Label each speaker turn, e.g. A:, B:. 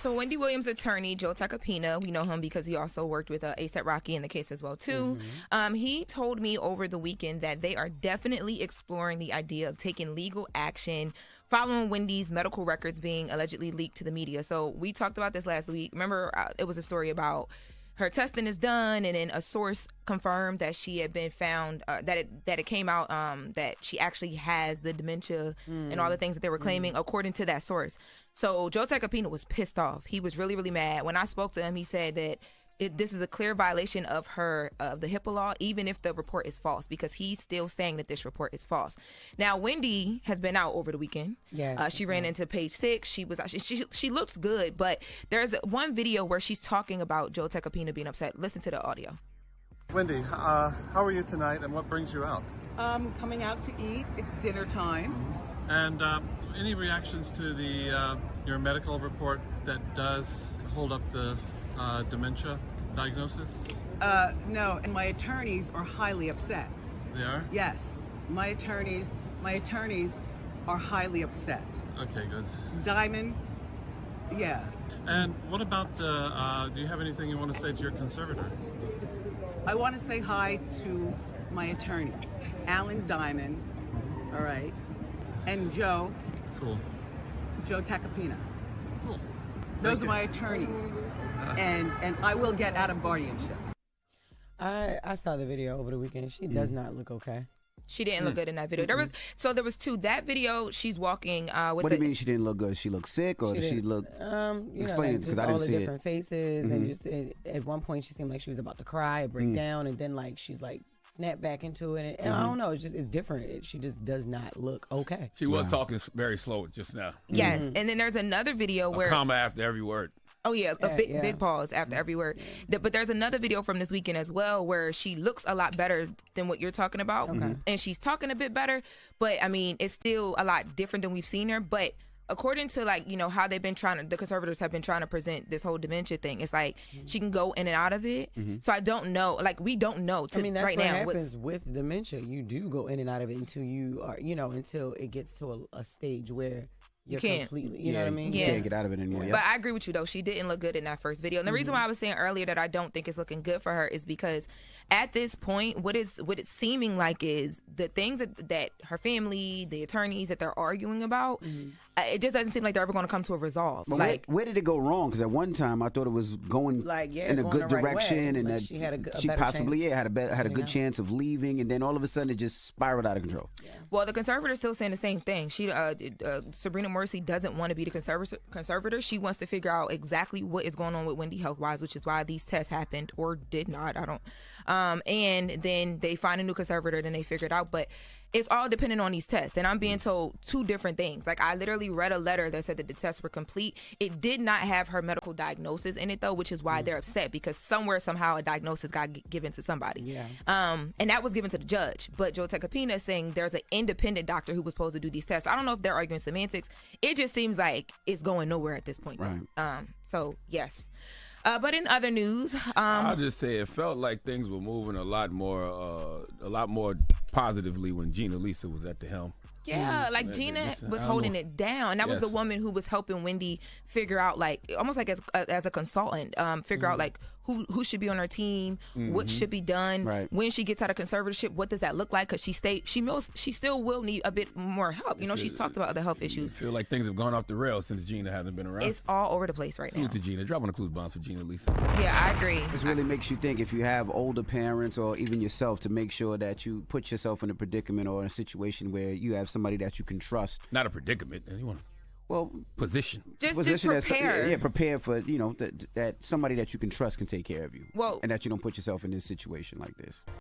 A: So Wendy Williams' attorney, Joe Tacopina, we know him because he also worked with A$AP Rocky in the case as well, too. He told me over the weekend that they are definitely exploring the idea of taking legal action following Wendy's medical records being allegedly leaked to the media. So we talked about this last week. Remember, it was a story about her testing is done, and then a source confirmed that she had been found, that it came out that she actually has the dementia and all the things that they were claiming, according to that source. So Joe Tacopina was pissed off. He was really, really mad. When I spoke to him, he said that this is a clear violation of the HIPAA law, even if the report is false, because he's still saying that this report is false. Now, Wendy has been out over the weekend. She ran into Page Six. She looks good, but there's one video where she's talking about Joe Tacopina being upset. Listen to the audio.
B: Wendy, how are you tonight, and what brings you out?
C: Coming out to eat. It's dinner time.
B: And any reactions to your medical report that does hold up the dementia diagnosis?
C: No, and my attorneys are highly upset.
B: They are?
C: Yes, my attorneys are highly upset.
B: Okay, good.
C: Diamond, yeah.
B: And what about do you have anything you want to say to your conservator?
C: I want to say hi to my attorneys, Alan Diamond, all right, and Joe.
B: Cool.
C: Joe Tacopina.
B: Cool.
C: Those are my attorneys. And I will get out of guardianship.
D: I saw the video over the weekend. She does not look okay.
A: She didn't look good in that video. There was two. That video, she's walking with.
E: What do you mean she didn't look good? She looked sick, or did she look? Explain it, because I didn't see it. All the different
D: faces, and just at one point she seemed like she was about to cry, break down, and then she's snap back into it, and I don't know. It's different. She just does not look okay.
F: She was talking very slow just now.
A: Yes, and then there's another video where
F: comma after every word.
A: Oh yeah, big pause after every word. But there's another video from this weekend as well where she looks a lot better than what you're talking about, and she's talking a bit better. But I mean, it's still a lot different than we've seen her. But according to how they've been the conservators have been trying to present this whole dementia thing, it's like she can go in and out of it. So I don't know, we don't know.
D: That's what happens with dementia. You do go in and out of it until you are, until it gets to a stage where you can't completely, you know what I mean?
E: You can't get out of it anymore.
A: But I agree with you though. She didn't look good in that first video. And the reason why I was saying earlier that I don't think it's looking good for her is because at this point, what it's seeming like is the things that her family, the attorneys that they're arguing about, it just doesn't seem like they're ever going to come to a resolve.
E: But where did it go wrong? Because at one time I thought it was going in a good direction, and that
D: she possibly
E: had a good chance of leaving, and then all of a sudden it just spiraled out of control.
A: Yeah. Well, the conservator is still saying the same thing. She, Sabrina Morrissey, doesn't want to be the conservator. She wants to figure out exactly what is going on with Wendy health-wise, which is why these tests happened or did not. I don't. And then they find a new conservator, then they figure it out. But it's all dependent on these tests. And I'm being told two different things. I literally read a letter that said that the tests were complete. It did not have her medical diagnosis in it, though, which is why they're upset, because somehow a diagnosis got given to somebody.
D: Yeah.
A: And that was given to the judge. But Joe Tacopina is saying there's an independent doctor who was supposed to do these tests. I don't know if they're arguing semantics. It just seems like it's going nowhere at this point.
E: Right.
A: So, yes. But in other news,
F: I'll just say it felt like things were moving a lot more positively when Gina Lisa was at the helm.
A: Yeah, Gina was holding it down. And that was the woman who was helping Wendy figure out, almost as a consultant, figure out who should be on her team, what should be done, when she gets out of conservatorship, what does that look like? Because she still will need a bit more help. She's talked about other health issues.
F: I feel like things have gone off the rails since Gina hasn't been around.
A: It's all over the place right now.
F: Salute to Gina. Drop on the clues bombs for Gina Lisa.
A: Yeah, I agree.
E: This really makes you think, if you have older parents or even yourself, to make sure that you put yourself in a predicament or in a situation where you have somebody that you can trust.
F: Not a predicament. Anyone.
E: Well,
A: Just
E: prepare. Prepare for, that somebody that you can trust can take care of you.
A: Well,
E: and that you don't put yourself in this situation like this.